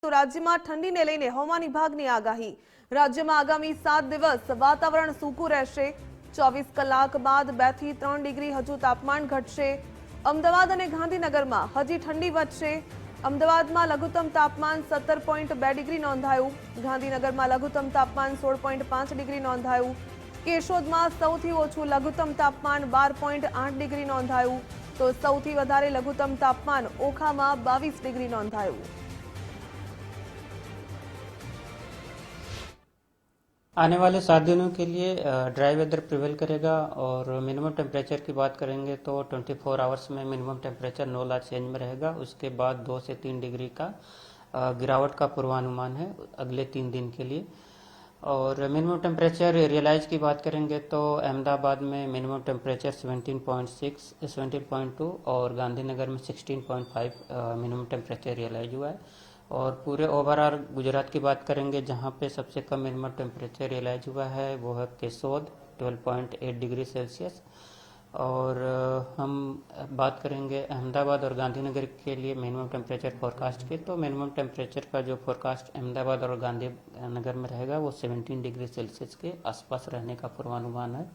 તો રાજ્યમાં ઠંડીને લઈને હવામાન વિભાગની આગાહી. રાજ્યમાં આગામી 7 દિવસ વાતાવરણ સૂકું રહેશે. 24 કલાક બાદ 2 થી 3 ડિગ્રી હજુ તાપમાન ઘટશે. અમદાવાદ અને ગાંધીનગરમાં હજી ઠંડી વધશે. અમદાવાદમાં લઘુત્તમ તાપમાન 17.2 ડિગ્રી નોંધાયું. ગાંધીનગરમાં લઘુત્તમ તાપમાન 16.5 ડિગ્રી નોંધાયું. કેશોદમાં સૌથી ઓછું લઘુત્તમ તાપમાન 12.8 ડિગ્રી નોંધાયું. તો સૌથી વધારે લઘુત્તમ તાપમાન ઓખામાં 22 ડિગ્રી નોંધાયું. आने वाले 7 दिनों के लिए ड्राई वेदर प्रिवेल करेगा और मिनिमम टेम्परेचर की बात करेंगे तो 24 आवर्स में minimum temperature no large change में रहेगा। उसके बाद 2 से 3 डिग्री का गिरावट का पूर्वानुमान है अगले 3 दिन के लिए। और मिनिमम टेम्परेचर रियलाइज की बात करेंगे तो अहमदाबाद में मिनिमम टेम्परेचर 17.6 17.2 और गांधीनगर में 16.5 मिनिमम टेम्परेचर रियलाइज हुआ है। और पूरे ओवरऑल गुजरात की बात करेंगे जहां पे सबसे कम मिनिमम टेम्परेचर रियलाइज हुआ है वो है केसोद 12.8 डिग्री सेल्सियस। और हम बात करेंगे अहमदाबाद और गांधीनगर के लिए मिनिमम टेम्परेचर फोरकास्ट की, तो मिनिमम टेम्परेचर का जो फोरकास्ट अहमदाबाद और गांधीनगर में रहेगा वो 17 डिग्री सेल्सियस के आसपास रहने का पूर्वानुमान है।